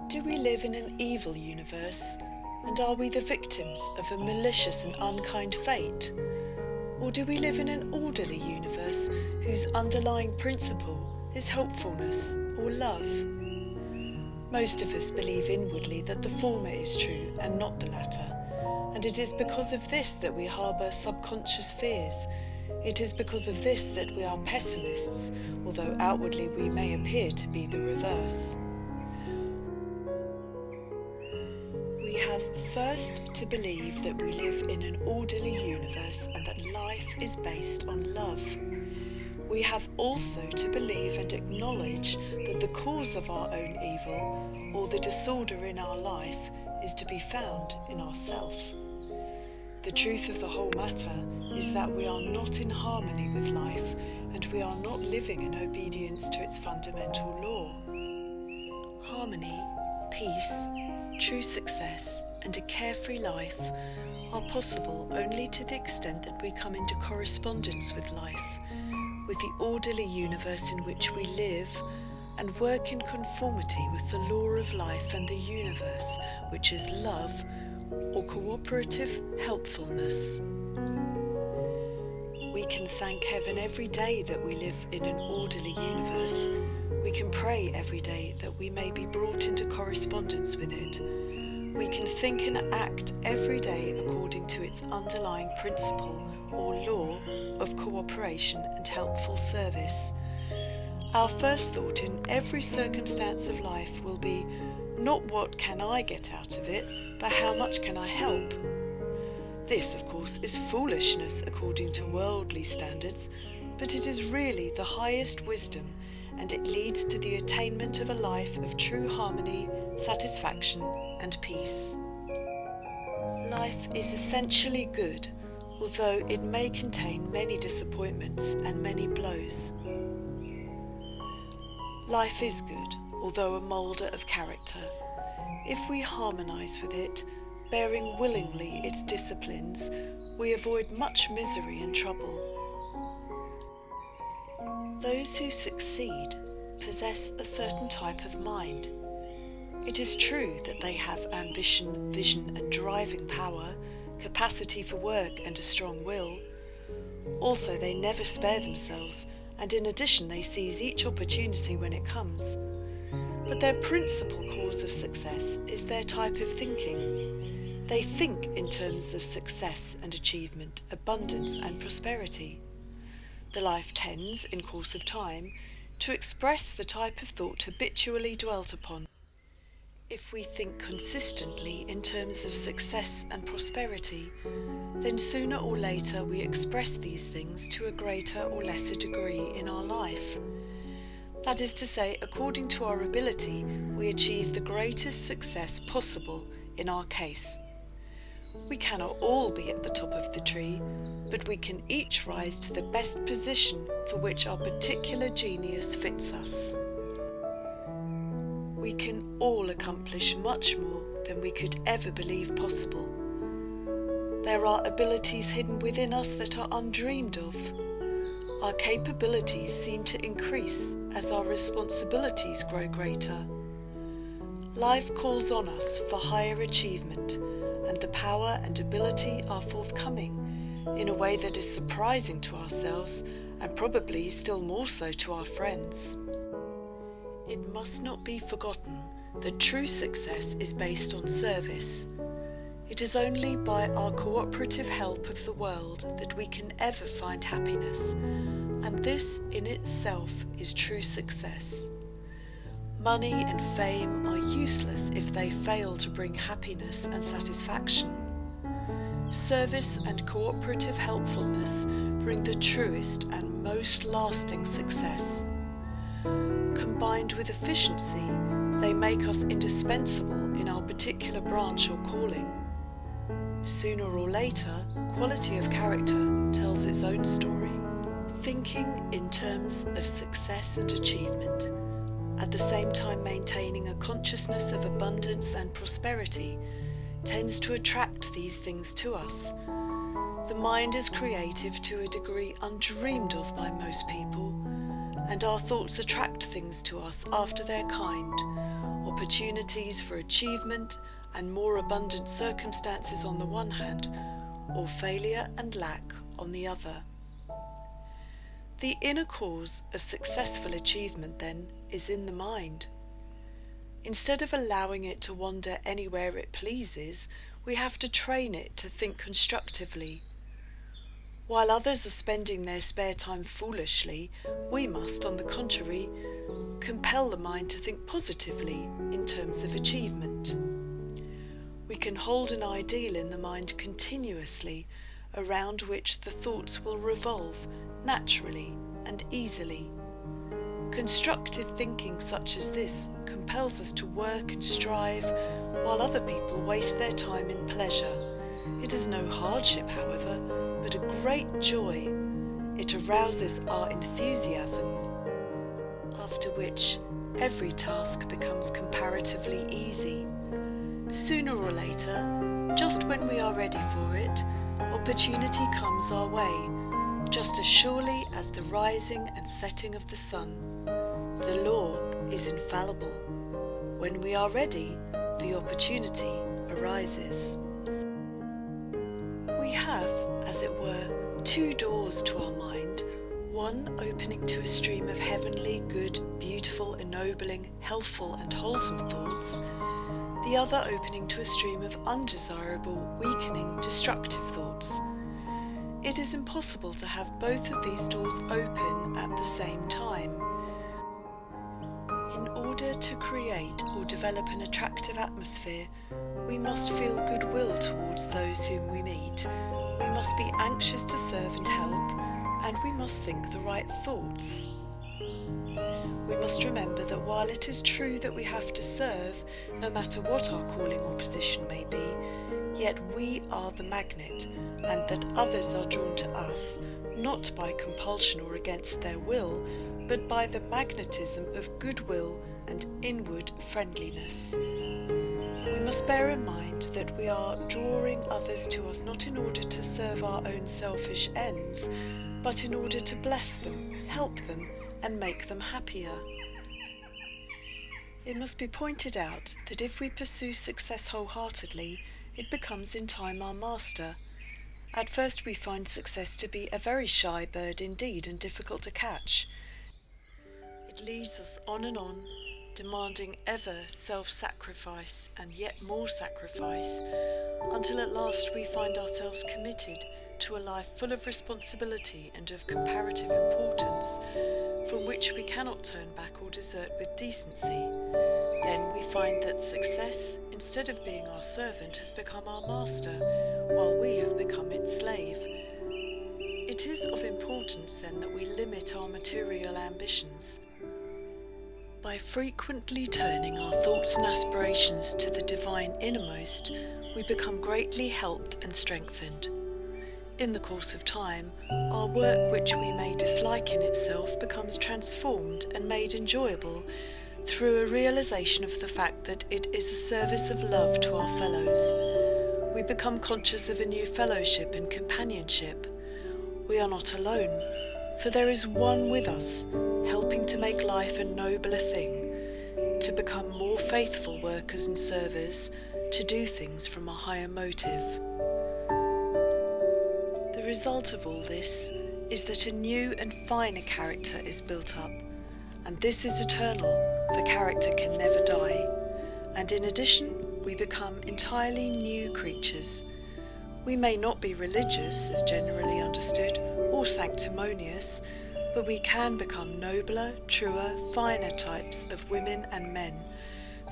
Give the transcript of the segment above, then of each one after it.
Do we live in an evil universe, and are we the victims of a malicious and unkind fate? Or do we live in an orderly universe whose underlying principle is helpfulness or love? Most of us believe inwardly that the former is true and not the latter, and it is because of this that we harbour subconscious fears. It is because of this that we are pessimists, although outwardly we may appear to be the reverse. We have first to believe that we live in an orderly universe and that life is based on love. We have also to believe and acknowledge that the cause of our own evil, or the disorder in our life, is to be found in ourself. The truth of the whole matter is that we are not in harmony with life, and we are not living in obedience to its fundamental law. Harmony, peace, true success, and a carefree life are possible only to the extent that we come into correspondence with life, with the orderly universe in which we live, and work in conformity with the law of life and the universe, which is love, or cooperative helpfulness. We can thank heaven every day that we live in an orderly universe. We can pray every day that we may be brought into correspondence with it. We can think and act every day according to its underlying principle or law of cooperation and helpful service. Our first thought in every circumstance of life will be not what can I get out of it, but how much can I help? This, of course, is foolishness according to worldly standards, but it is really the highest wisdom, and it leads to the attainment of a life of true harmony, satisfaction, and peace. Life is essentially good, although it may contain many disappointments and many blows. Life is good, although a moulder of character. If we harmonise with it, bearing willingly its disciplines, we avoid much misery and trouble. Those who succeed possess a certain type of mind. It is true that they have ambition, vision, and driving power, capacity for work, and a strong will. Also, they never spare themselves, and in addition they seize each opportunity when it comes. But their principal cause of success is their type of thinking. They think in terms of success and achievement, abundance and prosperity. The life tends, in course of time, to express the type of thought habitually dwelt upon. If we think consistently in terms of success and prosperity, then sooner or later we express these things to a greater or lesser degree in our life. That is to say, according to our ability, we achieve the greatest success possible in our case. We cannot all be at the top of the tree, but we can each rise to the best position for which our particular genius fits us. We can all accomplish much more than we could ever believe possible. There are abilities hidden within us that are undreamed of. Our capabilities seem to increase as our responsibilities grow greater. Life calls on us for higher achievement, and the power and ability are forthcoming in a way that is surprising to ourselves and probably still more so to our friends. It must not be forgotten that true success is based on service. It is only by our cooperative help of the world that we can ever find happiness, and this in itself is true success. Money and fame are useless if they fail to bring happiness and satisfaction. Service and cooperative helpfulness bring the truest and most lasting success. Combined with efficiency, they make us indispensable in our particular branch or calling. Sooner or later, quality of character tells its own story. Thinking in terms of success and achievement, at the same time maintaining a consciousness of abundance and prosperity, tends to attract these things to us. The mind is creative to a degree undreamed of by most people, and our thoughts attract things to us after their kind, or opportunities for achievement and more abundant circumstances on the one hand, or failure and lack on the other. The inner cause of successful achievement, then, is in the mind. Instead of allowing it to wander anywhere it pleases, we have to train it to think constructively. While others are spending their spare time foolishly, we must, on the contrary, compel the mind to think positively in terms of achievement. We can hold an ideal in the mind continuously, around which the thoughts will revolve naturally and easily. Constructive thinking such as this compels us to work and strive, while other people waste their time in pleasure. It is no hardship, however, but a great joy. It arouses our enthusiasm, after which every task becomes comparatively easy. Sooner or later, just when we are ready for it, opportunity comes our way, just as surely as the rising and setting of the sun. The law is infallible. When we are ready, the opportunity arises. We have, as it were, two doors to our mind, one opening to a stream of heavenly, good, beautiful, ennobling, healthful and wholesome thoughts, the other opening to a stream of undesirable, weakening, destructive thoughts. It is impossible to have both of these doors open at the same time. In order to create or develop an attractive atmosphere, we must feel goodwill towards those whom we meet. We must be anxious to serve and help, and we must think the right thoughts. We must remember that while it is true that we have to serve, no matter what our calling or position may be, yet we are the magnet, and that others are drawn to us, not by compulsion or against their will, but by the magnetism of goodwill and inward friendliness. We must bear in mind that we are drawing others to us not in order to serve our own selfish ends, but in order to bless them, help them, and make them happier. It must be pointed out that if we pursue success wholeheartedly, it becomes in time our master. At first we find success to be a very shy bird indeed and difficult to catch. It leads us on, demanding ever self-sacrifice and yet more sacrifice, until at last we find ourselves committed to a life full of responsibility and of comparative importance, from which we cannot turn back or desert with decency. Then we find that success, instead of being our servant, has become our master, while we have become its slave. It is of importance then that we limit our material ambitions. By frequently turning our thoughts and aspirations to the divine innermost, we become greatly helped and strengthened. In the course of time, our work which we may dislike in itself becomes transformed and made enjoyable through a realization of the fact that it is a service of love to our fellows. We become conscious of a new fellowship and companionship. We are not alone, for there is one with us, helping to make life a nobler thing, to become more faithful workers and servers, to do things from a higher motive. The result of all this is that a new and finer character is built up, and this is eternal, for character can never die. And in addition, we become entirely new creatures. We may not be religious, as generally understood, or sanctimonious, but we can become nobler, truer, finer types of women and men,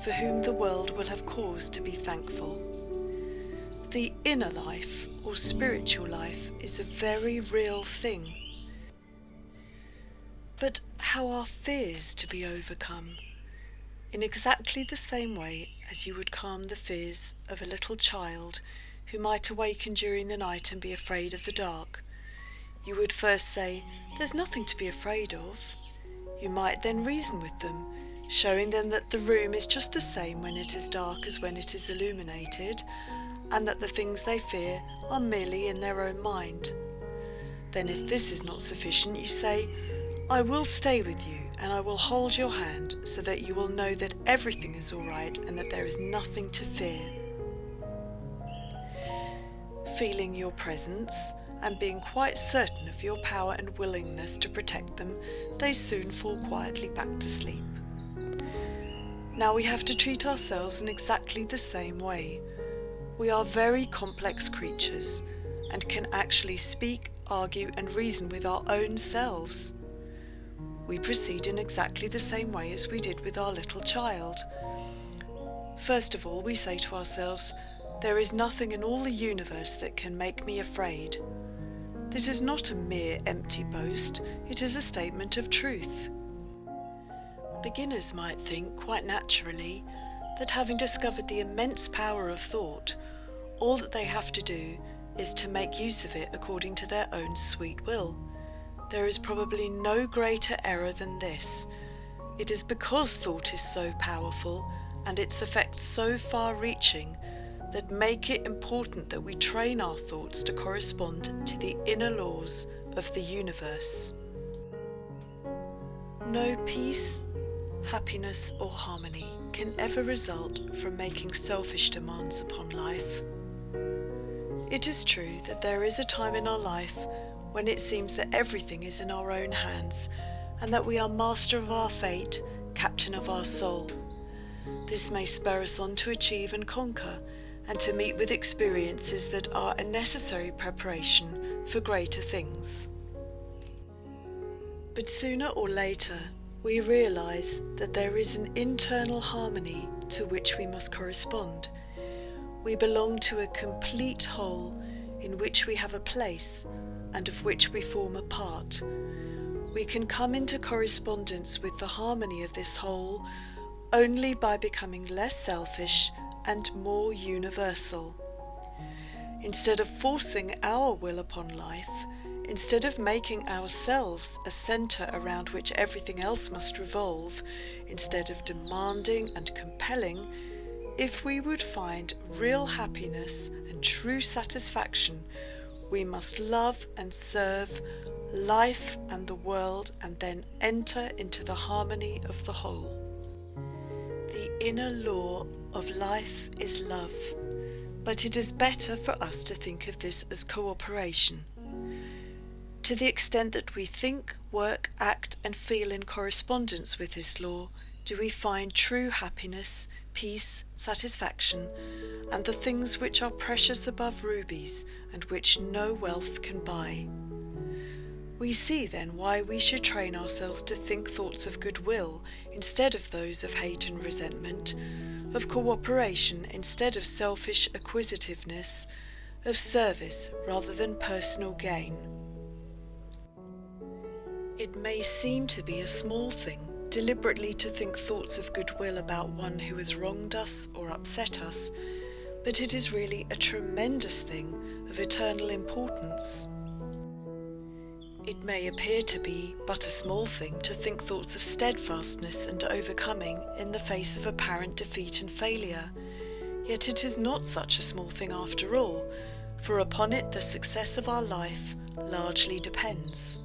for whom the world will have cause to be thankful. The inner life, or spiritual life, is a very real thing. But how are fears to be overcome? In exactly the same way as you would calm the fears of a little child who might awaken during the night and be afraid of the dark. You would first say, "There's nothing to be afraid of." You might then reason with them, showing them that the room is just the same when it is dark as when it is illuminated, and that the things they fear are merely in their own mind. Then if this is not sufficient, you say, "I will stay with you, and I will hold your hand so that you will know that everything is all right and that there is nothing to fear. Feeling your presence and being quite certain of your power and willingness to protect them, they soon fall quietly back to sleep. Now we have to treat ourselves in exactly the same way. We are very complex creatures and can actually speak, argue and reason with our own selves. We proceed in exactly the same way as we did with our little child. First of all, we say to ourselves, "There is nothing in all the universe that can make me afraid." This is not a mere empty boast, it is a statement of truth. Beginners might think, quite naturally, that having discovered the immense power of thought, all that they have to do is to make use of it according to their own sweet will. There is probably no greater error than this. It is because thought is so powerful and its effects so far-reaching that make it important that we train our thoughts to correspond to the inner laws of the universe. No peace, happiness or harmony can ever result from making selfish demands upon life. It is true that there is a time in our life when it seems that everything is in our own hands and that we are master of our fate, captain of our soul. This may spur us on to achieve and conquer and to meet with experiences that are a necessary preparation for greater things. But sooner or later, we realize that there is an internal harmony to which we must correspond. We belong to a complete whole in which we have a place and of which we form a part. We can come into correspondence with the harmony of this whole only by becoming less selfish and more universal. Instead of forcing our will upon life, instead of making ourselves a centre around which everything else must revolve, instead of demanding and compelling, if we would find real happiness and true satisfaction, we must love and serve life and the world and then enter into the harmony of the whole. The inner law of life is love, but it is better for us to think of this as cooperation. To the extent that we think, work, act and feel in correspondence with this law, do we find true happiness, peace, satisfaction, and the things which are precious above rubies and which no wealth can buy. We see then why we should train ourselves to think thoughts of goodwill instead of those of hate and resentment, of cooperation instead of selfish acquisitiveness, of service rather than personal gain. It may seem to be a small thing deliberately to think thoughts of goodwill about one who has wronged us or upset us, but it is really a tremendous thing of eternal importance. It may appear to be but a small thing to think thoughts of steadfastness and overcoming in the face of apparent defeat and failure, yet it is not such a small thing after all, for upon it the success of our life largely depends.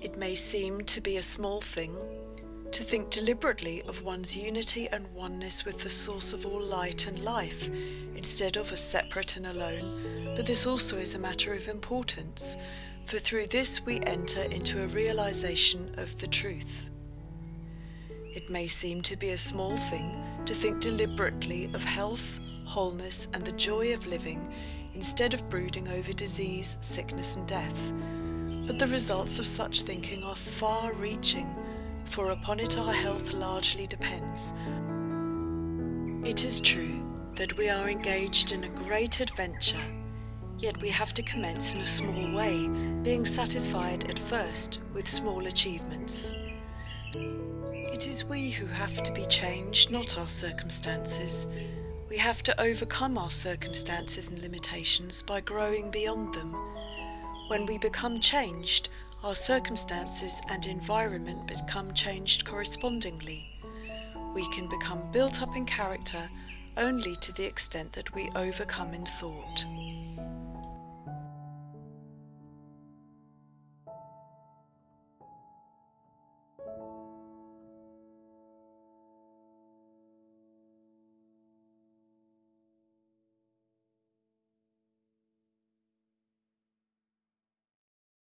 It may seem to be a small thing to think deliberately of one's unity and oneness with the source of all light and life, instead of as separate and alone, but this also is a matter of importance, for through this we enter into a realization of the truth. It may seem to be a small thing to think deliberately of health, wholeness and the joy of living, instead of brooding over disease, sickness and death, but the results of such thinking are far-reaching, for upon it our health largely depends. It is true that we are engaged in a great adventure, yet we have to commence in a small way, being satisfied at first with small achievements. It is we who have to be changed, not our circumstances. We have to overcome our circumstances and limitations by growing beyond them. When we become changed, our circumstances and environment become changed correspondingly. We can become built up in character only to the extent that we overcome in thought.